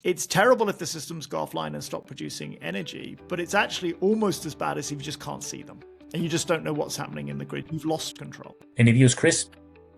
It's terrible if the systems go offline and stop producing energy, but it's actually almost as bad as if you just can't see them and you just don't know what's happening in the grid. You've lost control. Any views, Chris?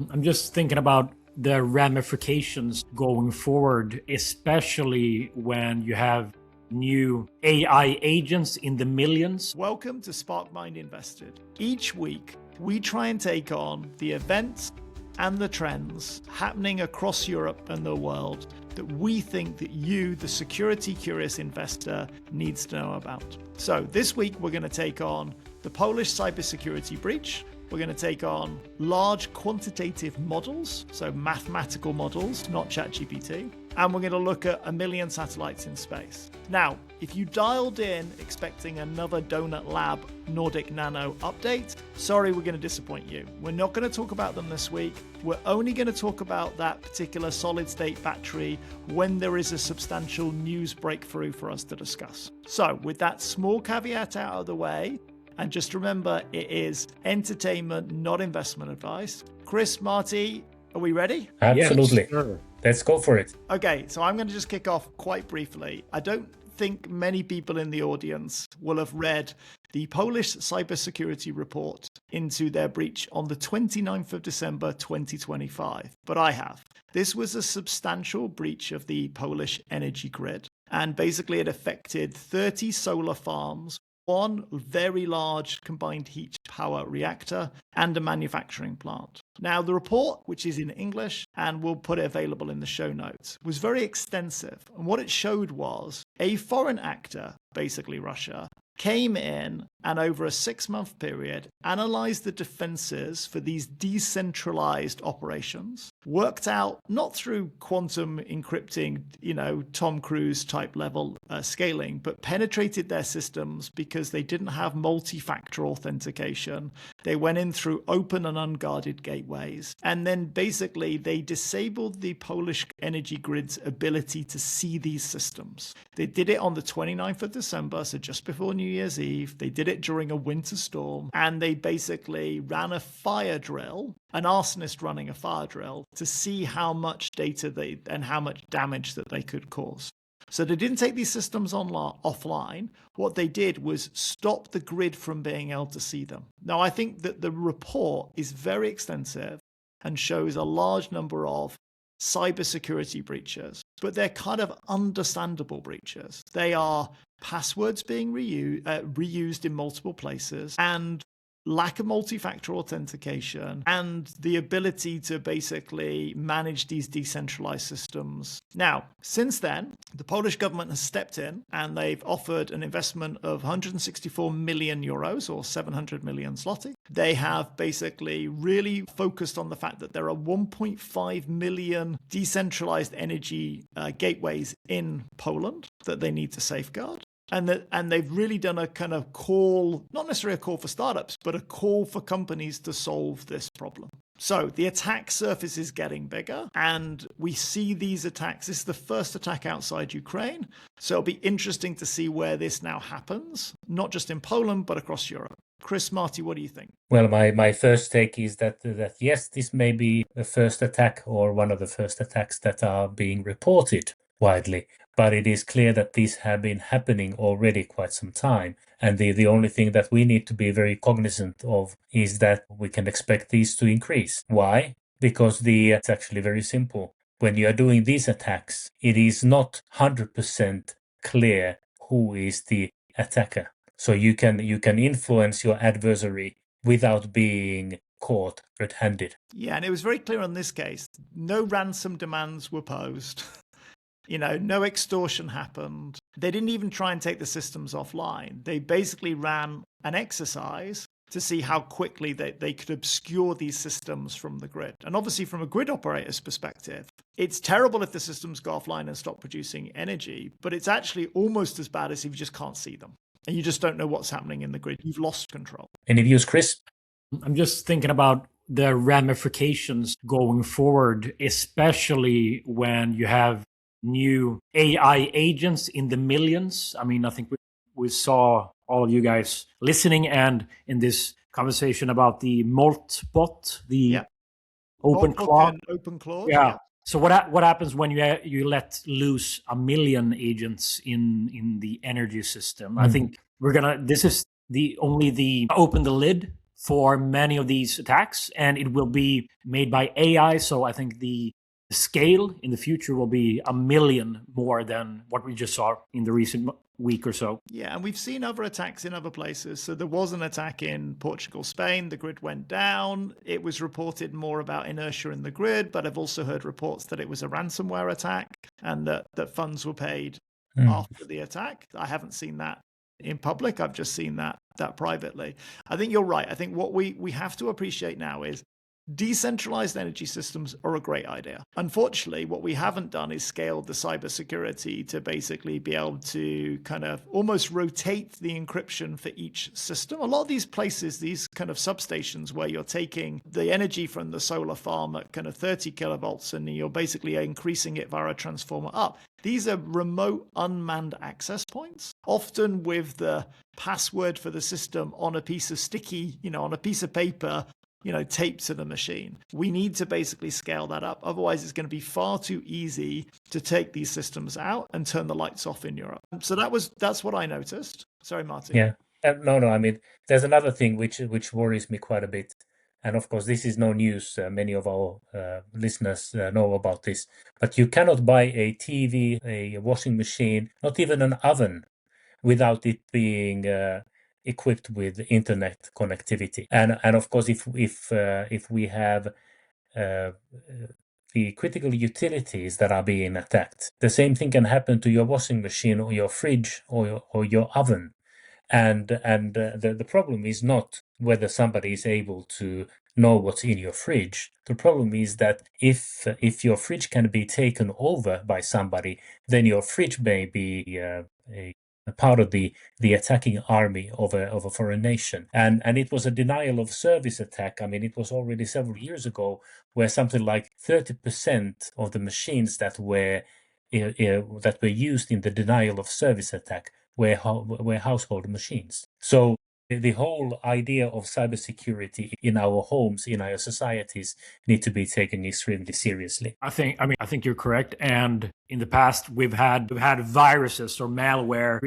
I'm just thinking about the ramifications going forward, especially when you have new AI agents in the millions. Welcome to Sparkmind Invested. Each week, we try and take on the events and the trends happening across Europe and the world that we think that you, the security-curious investor, needs to know about. So this week, we're going to take on the Polish cybersecurity breach. We're going to take on large quantitative models, so mathematical models, not ChatGPT. And we're going to look at 1 million satellites in space. Now, if you dialed in expecting another Donut Lab Nordic Nano update, sorry, we're going to disappoint you. We're not going to talk about them this week. We're only going to talk about that particular solid-state battery when there is a substantial news breakthrough for us to discuss. So with that small caveat out of the way, and just remember, it is entertainment, not investment advice. Chris, Martti, are we ready? Absolutely. Yes, sure. Let's go for it. Okay, so I'm going to just kick off quite briefly. I don't think many people in the audience will have read the Polish cybersecurity report into their breach on the 29th of December 2025, but I have. This was a substantial breach of the Polish energy grid, and basically it affected 30 solar farms, one very large combined heat power reactor, and a manufacturing plant. Now, the report, which is in English, and we'll put it available in the show notes, was very extensive. And what it showed was a foreign actor, basically Russia, came in and over a 6-month period analyzed the defenses for these decentralized operations, worked out not through quantum encrypting, Tom Cruise type level scaling, but penetrated their systems because they didn't have multi-factor authentication. They went in through open and unguarded gateways. And then basically they disabled the Polish energy grid's ability to see these systems. They did it on the 29th of December, so just before New Year's Eve. They did it during a winter storm, and they basically ran a fire drill, an arsonist running a fire drill, to see how much data and how much damage that they could cause. So they didn't take these systems offline. What they did was stop the grid from being able to see them. Now, I think that the report is very extensive and shows a large number of cybersecurity breaches, but they're kind of understandable breaches. They are passwords being reused in multiple places, and lack of multi-factor authentication, and the ability to basically manage these decentralized systems. Now, since then, the Polish government has stepped in and they've offered an investment of 164 million euros or 700 million zloty. They have basically really focused on the fact that there are 1.5 million decentralized energy gateways in Poland that they need to safeguard. And they've really done a kind of call, not necessarily a call for startups, but a call for companies to solve this problem. So the attack surface is getting bigger, and we see these attacks. This is the first attack outside Ukraine. So it'll be interesting to see where this now happens, not just in Poland, but across Europe. Chris, Martti, what do you think? Well, my first take is that yes, this may be the first attack or one of the first attacks that are being reported widely, but it is clear that these have been happening already quite some time. And the only thing that we need to be very cognizant of is that we can expect these to increase. Why? Because it's actually very simple. When you are doing these attacks, it is not 100% clear who is the attacker. So you can influence your adversary without being caught red-handed. Yeah, and it was very clear on this case. No ransom demands were posed. No extortion happened. They didn't even try and take the systems offline. They basically ran an exercise to see how quickly they could obscure these systems from the grid. And obviously, from a grid operator's perspective, it's terrible if the systems go offline and stop producing energy, but it's actually almost as bad as if you just can't see them and you just don't know what's happening in the grid. You've lost control. Any views, Chris? I'm just thinking about the ramifications going forward, especially when you have new AI agents in the millions. I mean, I think we saw all of you guys listening and in this conversation about the Molt bot, the OpenClaw. OpenClaw. Yeah. So what happens when you let loose 1 million agents in the energy system? I think this is the open the lid for many of these attacks, and it will be made by AI. So I think the scale in the future will be 1 million more than what we just saw in the recent week or so. Yeah, and we've seen other attacks in other places. So there was an attack in Portugal, Spain. The grid went down. It was reported more about inertia in the grid, but I've also heard reports that it was a ransomware attack and that funds were paid after the attack. I haven't seen that in public. I've just seen that privately. I think you're right. I think what we have to appreciate now is decentralized energy systems are a great idea. Unfortunately, what we haven't done is scaled the cybersecurity to basically be able to kind of almost rotate the encryption for each system. A lot of these places, these kind of substations where you're taking the energy from the solar farm at kind of 30 kilovolts and you're basically increasing it via a transformer up. These are remote unmanned access points, often with the password for the system on a piece of sticky, on a piece of paper, taped to the machine. We need to basically scale that up. Otherwise, it's going to be far too easy to take these systems out and turn the lights off in Europe. So that's what I noticed. Sorry, Martin. Yeah. No. I mean, there's another thing which worries me quite a bit. And of course, this is no news. Many of our listeners know about this. But you cannot buy a TV, a washing machine, not even an oven, without it being equipped with internet connectivity. And of course, if we have the critical utilities that are being attacked, the same thing can happen to your washing machine or your fridge or your oven. And the problem is not whether somebody is able to know what's in your fridge. The problem is that if your fridge can be taken over by somebody, then your fridge may be a part of the attacking army of a foreign nation. And it was a denial of service attack. I mean, it was already several years ago where something like 30% of the machines that were used in the denial of service attack were household machines. So the whole idea of cybersecurity in our homes, in our societies, need to be taken extremely seriously. I think you're correct. And in the past, we've had viruses or malware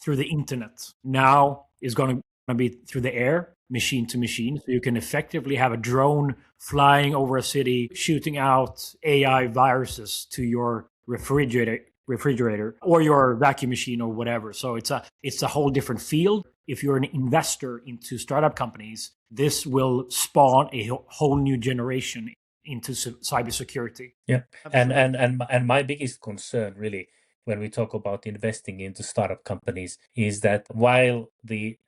through the internet. Now is going to be through the air, machine to machine. So you can effectively have a drone flying over a city, shooting out AI viruses to your refrigerator or your vacuum machine or whatever. So it's a whole different field. If you're an investor into startup companies, this will spawn a whole new generation into cybersecurity. Yeah, and my biggest concern really when we talk about investing into startup companies is that while the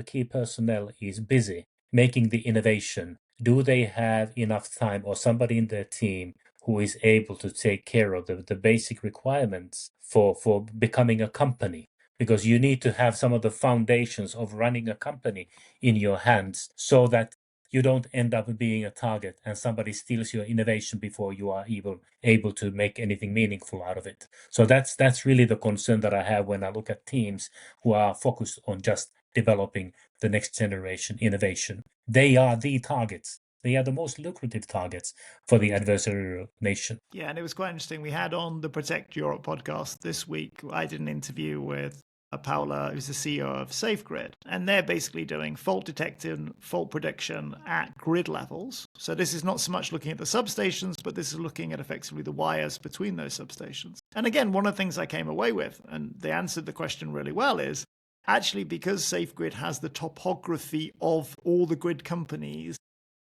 key personnel is busy making the innovation, do they have enough time or somebody in their team who is able to take care of the basic requirements for becoming a company? Because you need to have some of the foundations of running a company in your hands so that you don't end up being a target and somebody steals your innovation before you are even able to make anything meaningful out of it. So that's really the concern that I have when I look at teams who are focused on just developing the next generation innovation. They are the targets. They are the most lucrative targets for the adversarial nation. Yeah, and it was quite interesting. We had on the Protect Europe podcast this week, I did an interview with Paula, who's the CEO of SafeGrid, and they're basically doing fault detection, fault prediction at grid levels. So this is not so much looking at the substations, but this is looking at effectively the wires between those substations. And again, one of the things I came away with, and they answered the question really well, is actually because SafeGrid has the topography of all the grid companies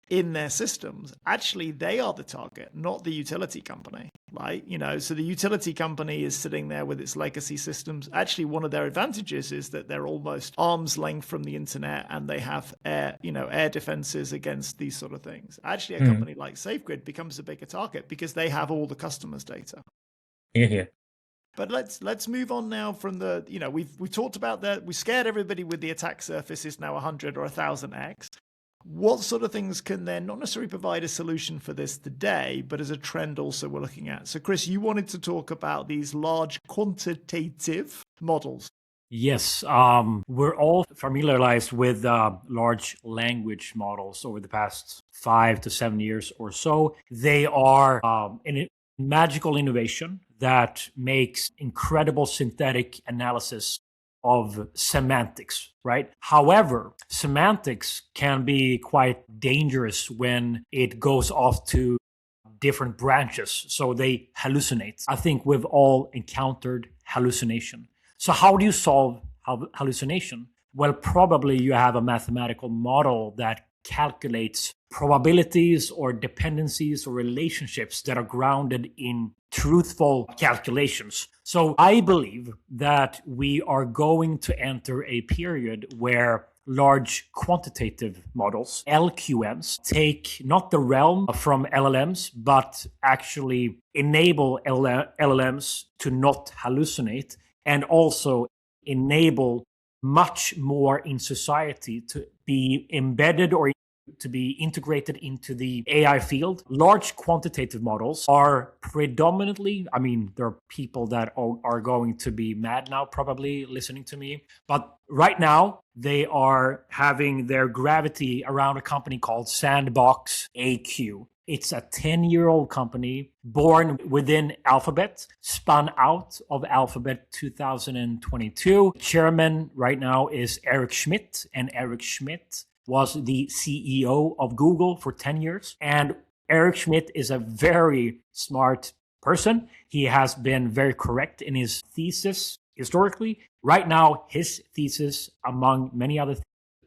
in their systems, actually they are the target, not the utility company, right? So the utility company is sitting there with its legacy systems. Actually, one of their advantages is that they're almost arm's length from the internet and they have air defenses against these sort of things. Actually, a company like SafeGrid becomes a bigger target because they have all the customers' data. Yeah. But let's move on now from the, we talked about that. We scared everybody with the attack surface is now 100 or 1000x. What sort of things can then not necessarily provide a solution for this today, but as a trend also we're looking at? So Chris, you wanted to talk about these large quantitative models. Yes, we're all familiarized with large language models over the past 5 to 7 years or so. They are a magical innovation that makes incredible synthetic analysis of semantics, right? However, semantics can be quite dangerous when it goes off to different branches, so they hallucinate. I think we've all encountered hallucination. So, how do you solve hallucination? Well, probably you have a mathematical model that calculates probabilities or dependencies or relationships that are grounded in truthful calculations. So, I believe that we are going to enter a period where large quantitative models, LQMs, take not the realm from LLMs, but actually enable LLMs to not hallucinate and also enable much more in society to be embedded or to be integrated into the AI field. Large quantitative models are predominantly, I mean, there are people that are going to be mad now, probably listening to me, but right now they are having their gravity around a company called SandboxAQ. It's a 10-year-old company born within Alphabet, spun out of Alphabet 2022. Chairman right now is Eric Schmidt, and Eric Schmidt was the CEO of Google for 10 years. And Eric Schmidt is a very smart person. He has been very correct in his thesis historically. Right now, his thesis, among many other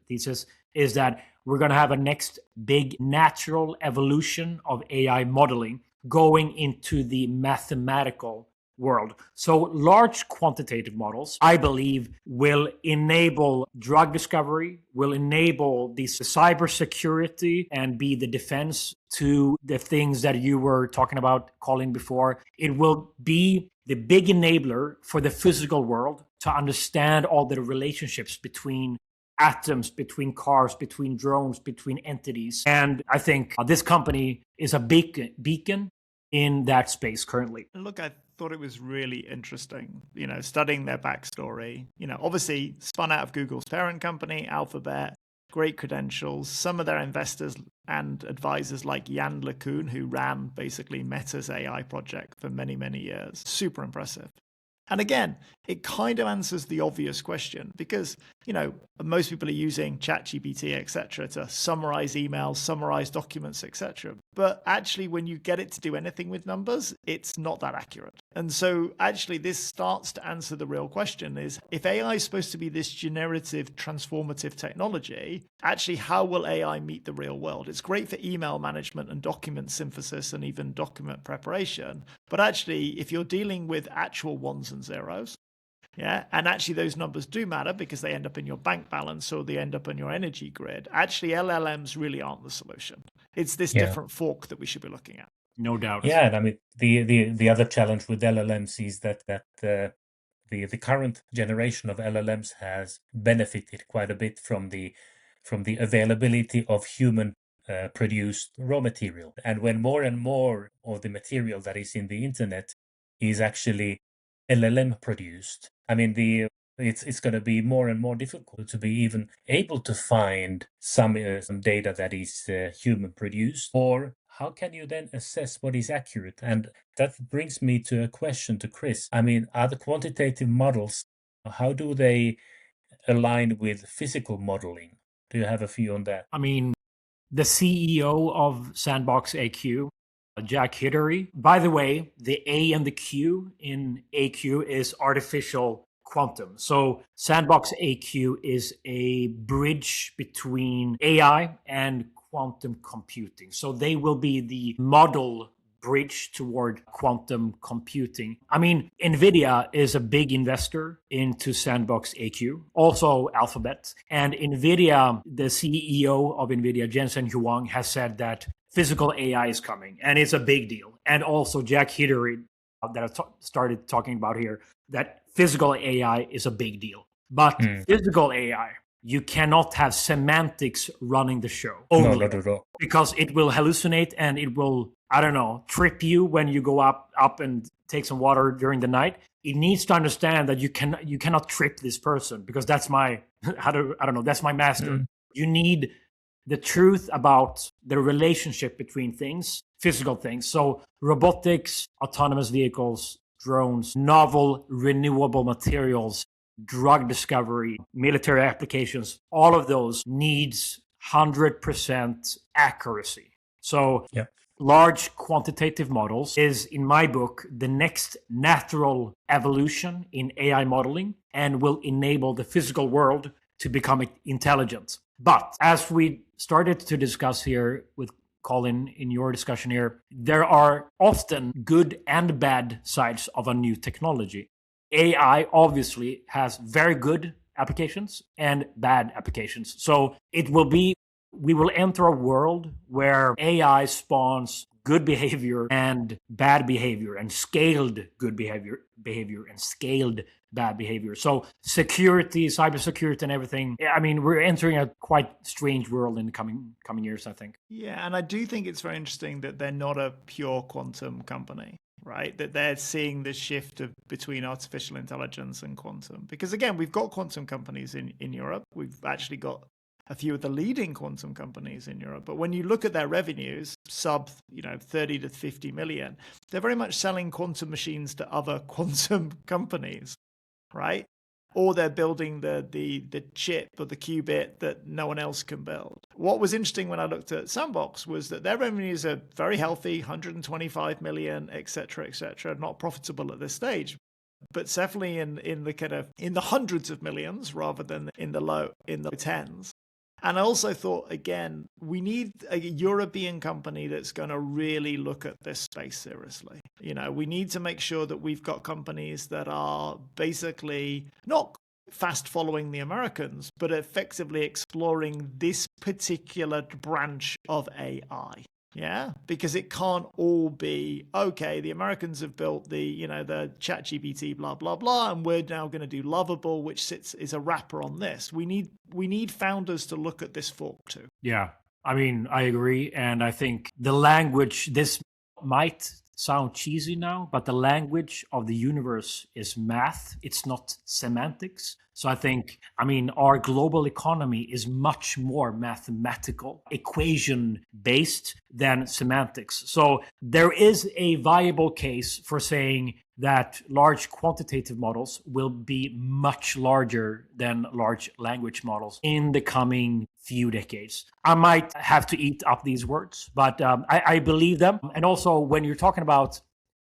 theses, is that we're going to have a next big natural evolution of AI modeling going into the mathematical world. So large quantitative models, I believe, will enable drug discovery, will enable the cybersecurity and be the defense to the things that you were talking about, Colin, before. It will be the big enabler for the physical world to understand all the relationships between atoms, between cars, between drones, between entities. And I think this company is a beacon in that space currently. Look, I thought it was really interesting, studying their backstory. Obviously spun out of Google's parent company, Alphabet, great credentials. Some of their investors and advisors like Jan LeCun, who ran basically Meta's AI project for many, many years. Super impressive. And again, it kind of answers the obvious question because, most people are using ChatGPT, etc., to summarize emails, summarize documents, etc. But actually, when you get it to do anything with numbers, it's not that accurate. And so actually, this starts to answer the real question is, if AI is supposed to be this generative, transformative technology, actually, how will AI meet the real world? It's great for email management and document synthesis and even document preparation. But actually, if you're dealing with actual ones and zeros, and actually those numbers do matter because they end up in your bank balance or they end up on your energy grid. Actually, LLMs really aren't the solution. It's this different fork that we should be looking at. No doubt. Yeah, and I mean the other challenge with LLMs is that the current generation of LLMs has benefited quite a bit from the availability of human produced raw material. And when more and more of the material that is in the internet is actually LLM produced, I mean it's going to be more and more difficult to be even able to find some data that is human produced. Or how can you then assess what is accurate? And that brings me to a question to Chris. I mean, are the quantitative models, how do they align with physical modeling? Do you have a view on that? I mean, the CEO of SandboxAQ, Jack Hidary. By the way, the A and the Q in AQ is artificial quantum. So SandboxAQ is a bridge between AI and quantum computing. So they will be the model bridge toward quantum computing. I mean, NVIDIA is a big investor into SandboxAQ, also Alphabet. And NVIDIA, the CEO of NVIDIA, Jensen Huang, has said that physical AI is coming, and it's a big deal. And also Jack Hidary, that I started talking about here, that physical AI is a big deal. But physical AI, you cannot have semantics running the show only, No, not at all. because it will hallucinate and it will, I don't know, trip you when you go up and take some water during the night, it needs to understand that you cannot trip this person because that's my I don't know, that's my master. You need the truth about the relationship between things, physical things. So robotics, autonomous vehicles, drones, novel renewable materials, drug discovery, military applications, all of those needs 100% accuracy. So Yeah. large quantitative models is, in my book, the next natural evolution in AI modeling and will enable the physical world to become intelligent. But as we started to discuss here with Colin in your discussion here, there are often good and bad sides of a new technology. AI obviously has very good applications and bad applications. So we will enter a world where AI spawns good behavior and bad behavior and scaled good behavior and scaled bad behavior. So security, cybersecurity and everything. I mean, we're entering a quite strange world in the coming years, I think. Yeah, and I do think it's very interesting that they're not a pure quantum company, right? That they're seeing the shift between artificial intelligence and quantum. Because again, we've got quantum companies in Europe. We've actually got a few of the leading quantum companies in Europe. But when you look at their revenues, sub 30 to 50 million, they're very much selling quantum machines to other quantum companies, right? Or they're building the chip or the qubit that no one else can build. What was interesting when I looked at Sandbox was that their revenues are very healthy, 125 million, et cetera, not profitable at this stage, but definitely in the hundreds of millions rather than in the tens. And I also thought, again, we need a European company that's going to really look at this space seriously. We need to make sure that we've got companies that are basically not fast following the Americans, but effectively exploring this particular branch of AI. Yeah, because it can't all be, okay, the Americans have built the ChatGPT, blah, blah, blah, and we're now going to do Lovable, which is a wrapper on this. We need founders to look at this fork too. Yeah, I mean, I agree. And I think the language, this might sound cheesy now, but the language of the universe is math. It's not semantics. So I think, our global economy is much more mathematical, equation based than semantics. So there is a viable case for saying that large quantitative models will be much larger than large language models in the coming few decades. I might have to eat up these words, but I believe them. And also, when you're talking about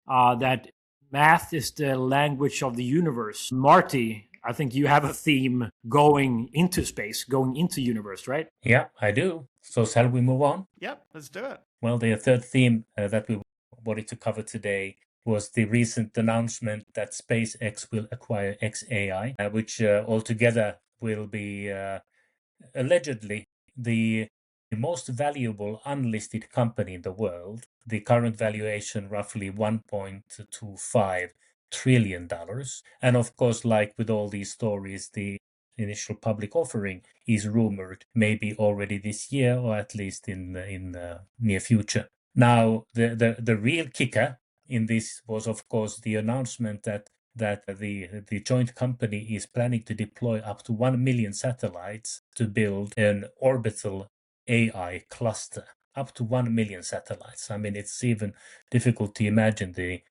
that math is the language of the universe, Martti, I think you have a theme going into space, going into universe, right? Yeah, I do. So shall we move on? Yep, let's do it. Well, the third theme that we wanted to cover today was the recent announcement that SpaceX will acquire xAI, which altogether will be allegedly the most valuable unlisted company in the world. The current valuation roughly $1.25 trillion. And of course, like with all these stories, the initial public offering is rumored maybe already this year or at least in the near future. Now, the real kicker in this was, of course, the announcement that the joint company is planning to deploy up to 1 million satellites to build an orbital AI cluster. Up to 1 million satellites. I mean, it's even difficult to imagine the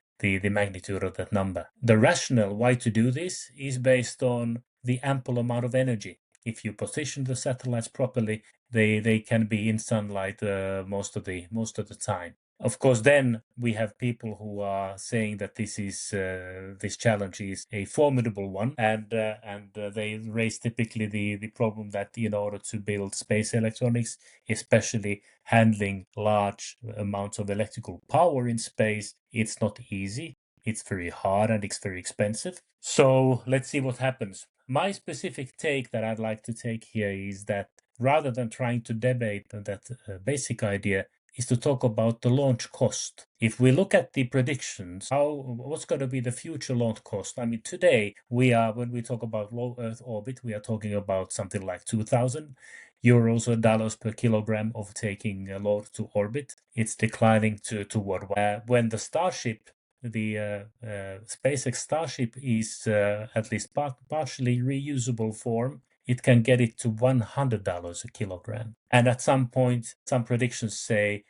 magnitude of that number. The rationale why to do this is based on the ample amount of energy. If you position the satellites properly, they can be in sunlight most of the time. Of course, then we have people who are saying that this challenge is a formidable one, and they raise typically the problem that in order to build space electronics, especially handling large amounts of electrical power in space, it's not easy. It's very hard and it's very expensive. So let's see what happens. My specific take that I'd like to take here is that rather than trying to debate that basic idea, is to talk about the launch cost. If we look at the predictions, what's going to be the future launch cost? I mean, today when we talk about low Earth orbit, we are talking about something like 2,000 euros or dollars per kilogram of taking a load to orbit. It's declining to what? When the Starship, the SpaceX Starship is at least partially reusable form, it can get it to $100 a kilogram. And at some point, some predictions say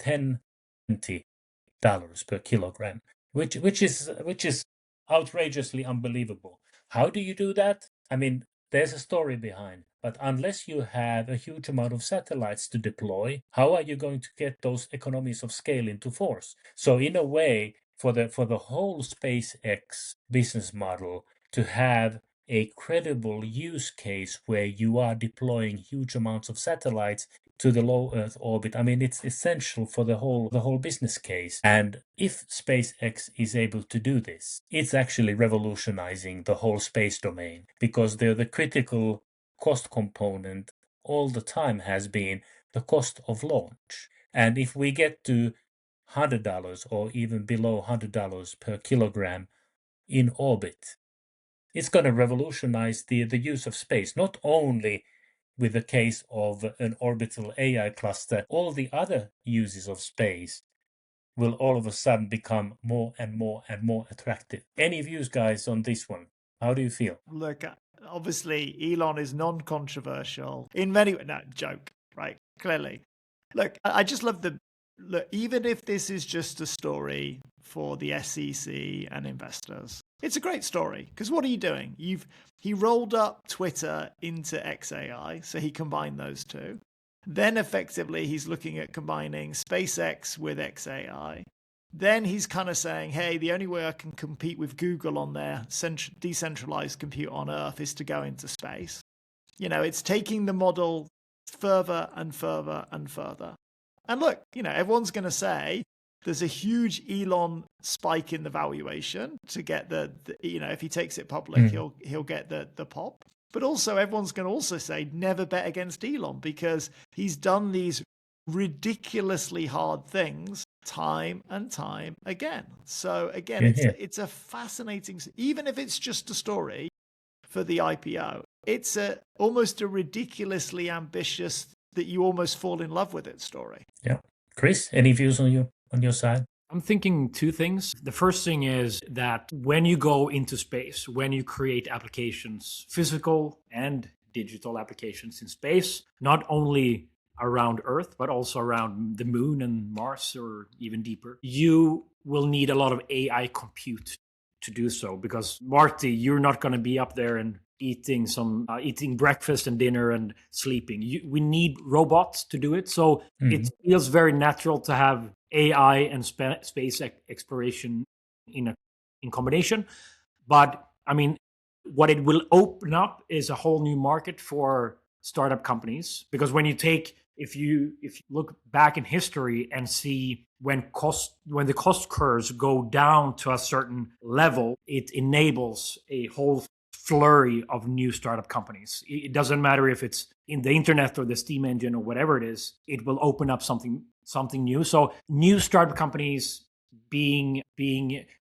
$10, $20 per kilogram, which is outrageously unbelievable. How do you do that? I mean, there's a story behind, but unless you have a huge amount of satellites to deploy, how are you going to get those economies of scale into force? So in a way, for the whole SpaceX business model to have a credible use case where you are deploying huge amounts of satellites to the low Earth orbit, I mean, it's essential for the whole business case. And if SpaceX is able to do this, it's actually revolutionizing the whole space domain, because the critical cost component all the time has been the cost of launch. And if we get to $100 or even below $100 per kilogram in orbit, it's going to revolutionize the use of space, not only with the case of an orbital AI cluster, all the other uses of space will all of a sudden become more and more and more attractive. Any views, guys, on this one? How do you feel? Look, obviously, Elon is non-controversial in many ways. No, joke, right? Clearly. Look, I just love look, even if this is just a story for the SEC and investors, it's a great story, because what are you doing? He rolled up Twitter into XAI, so he combined those two. Then effectively he's looking at combining SpaceX with XAI. Then he's kind of saying, hey, the only way I can compete with Google on their decentralized compute on Earth is to go into space. You know, it's taking the model further and further and further. And look, you know, everyone's going to say there's a huge Elon spike in the valuation to get the you know, if he takes it public, he'll get the pop. But also everyone's going to also say never bet against Elon, because he's done these ridiculously hard things time and time again. So again, it's a fascinating, even if it's just a story for the IPO, it's almost a ridiculously ambitious, that you almost fall in love with it story. Yeah. Chris, any views on your side? I'm thinking two things. The first thing is that when you go into space, when you create applications, physical and digital applications in space, not only around Earth, but also around the moon and Mars, or even deeper, you will need a lot of AI compute to do so. Because Martti, you're not going to be up there and eating breakfast and dinner and sleeping. We need robots to do it. So it feels very natural to have AI and space exploration in combination. But I mean, what it will open up is a whole new market for startup companies. Because when you if you look back in history and see when the cost curves go down to a certain level, it enables a whole flurry of new startup companies. It doesn't matter if it's in the internet or the steam engine or whatever it is, it will open up something new. So new startup companies being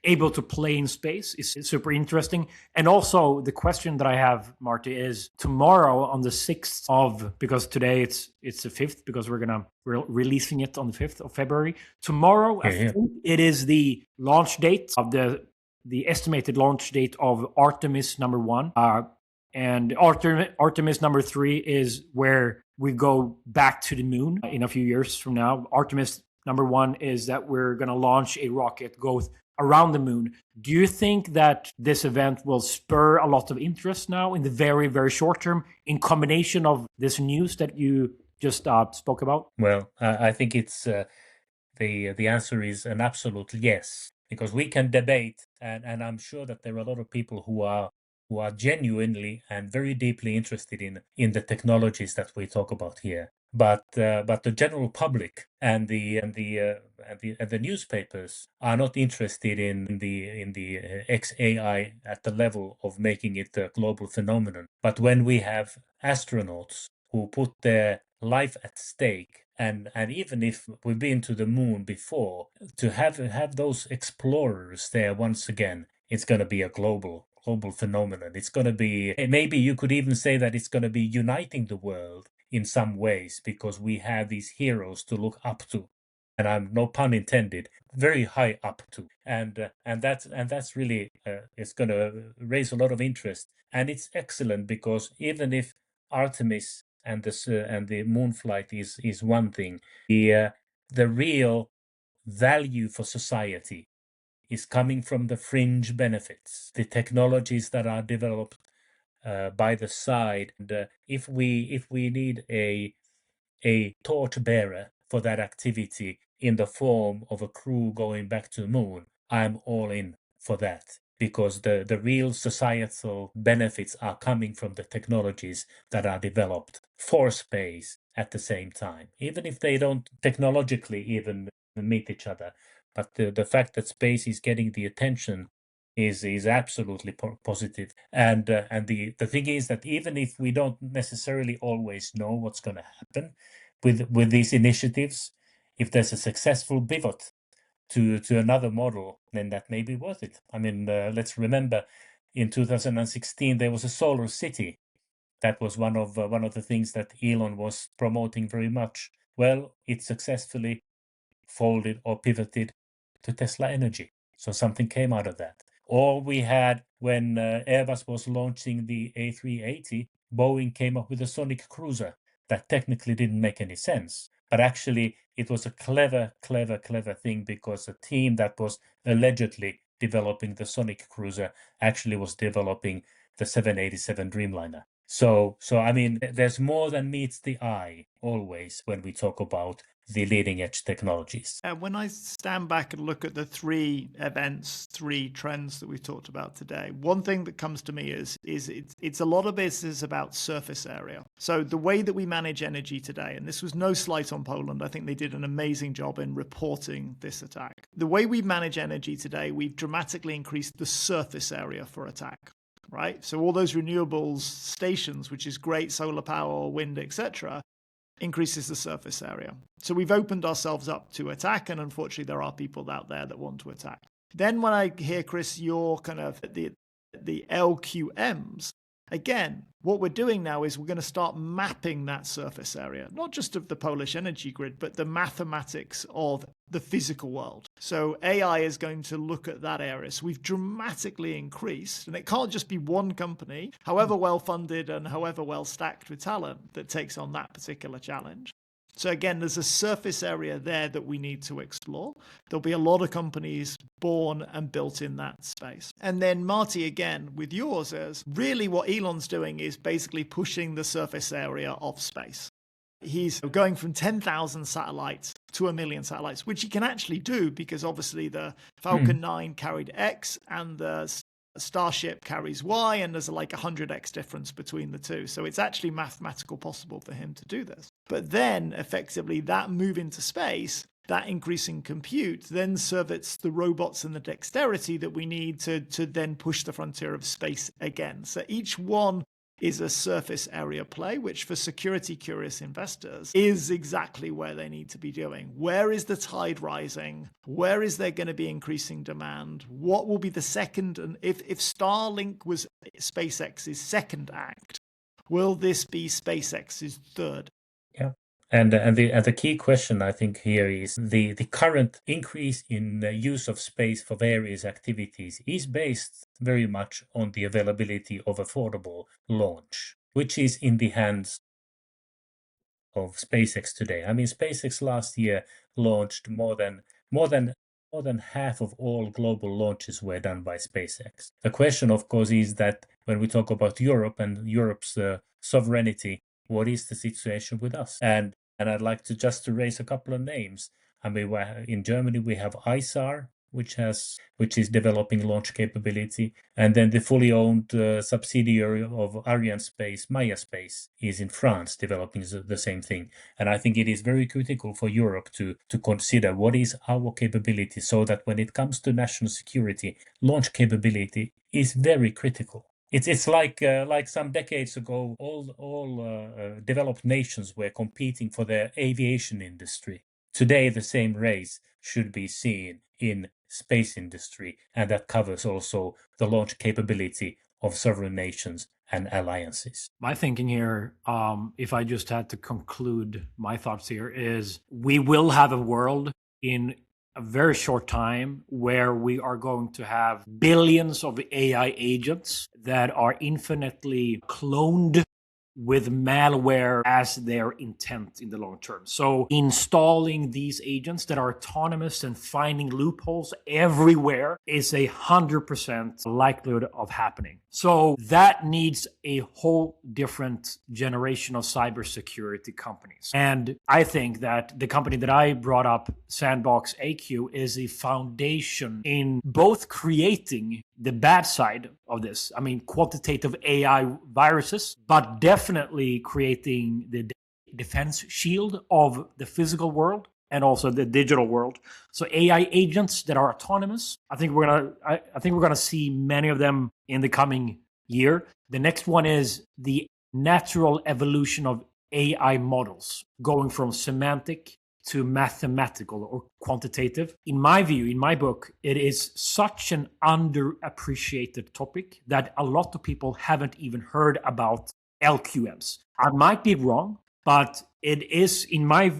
able to play in space is super interesting. And also the question that I have, Martti, is tomorrow on the 6th of, because today it's the 5th, because we're releasing it on the 5th of February. Tomorrow, I think it is the launch date of the estimated launch date of Artemis number 1. And Artemis number 3 is where we go back to the moon in a few years from now. Artemis number 1 is that we're going to launch a rocket, go around the moon. Do you think that this event will spur a lot of interest now in the very, very short term, in combination of this news that you just spoke about? Well, I think it's the answer is an absolute yes, because we can debate, and I'm sure that there are a lot of people who are genuinely and very deeply interested in the technologies that we talk about here. But the general public and the newspapers are not interested in the XAI at the level of making it a global phenomenon. But when we have astronauts who put their life at stake And even if we've been to the moon before, to have those explorers there once again, it's going to be a global phenomenon. It's going to be, maybe you could even say that it's going to be uniting the world in some ways, because we have these heroes to look up to, and I'm, no pun intended, very high up to, and that's really it's going to raise a lot of interest, and it's excellent because even if Artemis and the moon flight is one thing, the real value for society is coming from the fringe benefits, the technologies that are developed by the side. And if we need a torchbearer for that activity in the form of a crew going back to the moon, I'm all in for that, because the real societal benefits are coming from the technologies that are developed for space at the same time, even if they don't technologically even meet each other. But the fact that space is getting the attention is absolutely positive. And the thing is that even if we don't necessarily always know what's going to happen with these initiatives, if there's a successful pivot to another model, then that may be worth it. I mean, let's remember, in 2016 there was a solar city. That was one of the things that Elon was promoting very much. Well, it successfully folded or pivoted to Tesla Energy. So something came out of that. Or we had, when Airbus was launching the A380, Boeing came up with a Sonic Cruiser that technically didn't make any sense. But actually, it was a clever thing, because a team that was allegedly developing the Sonic Cruiser actually was developing the 787 Dreamliner. So I mean, there's more than meets the eye always when we talk about the leading edge technologies. When I stand back and look at the three events, three trends that we've talked about today, one thing that comes to me is it's a lot of this is about surface area. So the way that we manage energy today, and this was no slight on Poland, I think they did an amazing job in reporting this attack. The way we manage energy today, we've dramatically increased the surface area for attack. Right? So all those renewables stations, which is great, solar power, wind, etc., increases the surface area. So we've opened ourselves up to attack, and unfortunately there are people out there that want to attack. Then when I hear, Chris, your kind of the LQMs, again, what we're doing now is we're going to start mapping that surface area, not just of the Polish energy grid, but the mathematics of the physical world. So AI is going to look at that area. So we've dramatically increased, and it can't just be one company, however well funded and however well stacked with talent, that takes on that particular challenge. So again, there's a surface area there that we need to explore. There'll be a lot of companies born and built in that space. And then Martti, again, with yours, is really what Elon's doing is basically pushing the surface area of space. He's going from 10,000 satellites to 1 million satellites, which he can actually do because obviously the Falcon 9 carried X and the Starship carries Y, and there's like 100x difference between the two. So it's actually mathematical possible for him to do this. But then effectively that move into space, that increasing compute, then serves the robots and the dexterity that we need to then push the frontier of space again. So each one is a surface area play, which for security curious investors is exactly where they need to be doing. Where is the tide rising? Where is there going to be increasing demand? What will be the second? And if Starlink was SpaceX's second act, will this be SpaceX's third? Yeah. And the key question, I think, here is the current increase in the use of space for various activities is based very much on the availability of affordable launch, which is in the hands of SpaceX today. I mean, SpaceX last year launched more than half of all global launches were done by SpaceX. The question, of course, is that when we talk about Europe and Europe's sovereignty, what is the situation with us? And I'd like to raise a couple of names. I mean, in Germany we have ISAR, which is developing launch capability, and then the fully owned subsidiary of Arianespace, Maya Space, is in France developing the same thing. And I think it is very critical for Europe to consider what is our capability, so that when it comes to national security, launch capability is very critical. It's like some decades ago, all developed nations were competing for their aviation industry. Today, the same race should be seen in space industry, and that covers also the launch capability of sovereign nations and alliances. My thinking here, if I just had to conclude my thoughts here, is we will have a world in a very short time where we are going to have billions of AI agents that are infinitely cloned with malware as their intent in the long term. So installing these agents that are autonomous and finding loopholes everywhere is 100% likelihood of happening. So that needs a whole different generation of cybersecurity companies. And I think that the company that I brought up, SandboxAQ, is a foundation in both creating the bad side of this. I mean, quantitative AI viruses, but definitely creating the defense shield of the physical world and also the digital world. So AI agents that are autonomous, I think we're gonna see many of them in the coming year. The next one is the natural evolution of AI models, going from semantic to mathematical or quantitative. In my view, in my book, it is such an underappreciated topic that a lot of people haven't even heard about LQMs. I might be wrong, but it is, in my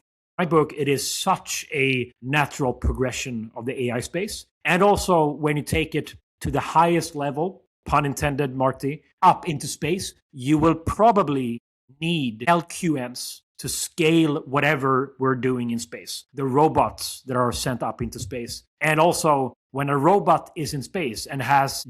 book, it is such a natural progression of the AI space. And also, when you take it to the highest level, pun intended, Martti, up into space, you will probably need LQMs to scale whatever we're doing in space. The robots that are sent up into space. And also, when a robot is in space and has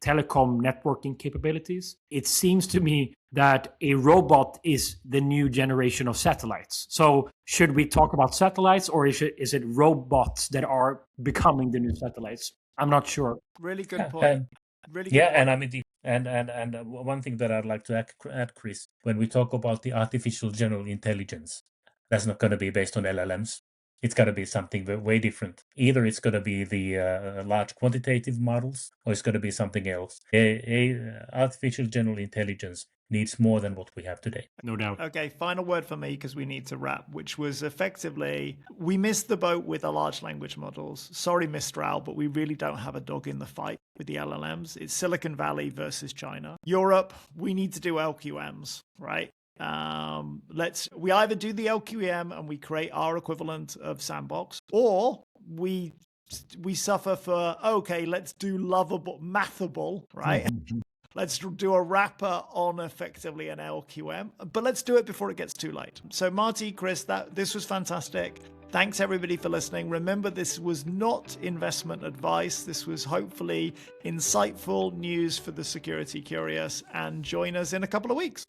telecom networking capabilities, it seems to me that a robot is the new generation of satellites. So should we talk about satellites, or is it robots that are becoming the new satellites? I'm not sure. Really good point. Really good Yeah, point. and I mean, and one thing that I'd like to add, Chris, when we talk about the artificial general intelligence, that's not going to be based on LLMs. It's got to be something way different. Either it's going to be the large quantitative models, or it's going to be something else. Artificial general intelligence needs more than what we have today. No doubt. Okay, final word for me, because we need to wrap, which was effectively, we missed the boat with the large language models. Sorry, Mistral, but we really don't have a dog in the fight with the LLMs. It's Silicon Valley versus China. Europe, we need to do LQMs, right? We either do the LQM and we create our equivalent of Sandbox, or we suffer for, okay, let's do lovable, mathable, right? Let's do a wrapper on effectively an LQM, but let's do it before it gets too late. So Martti, Chris, this was fantastic. Thanks everybody for listening. Remember, this was not investment advice. This was hopefully insightful news for the security curious, and join us in a couple of weeks.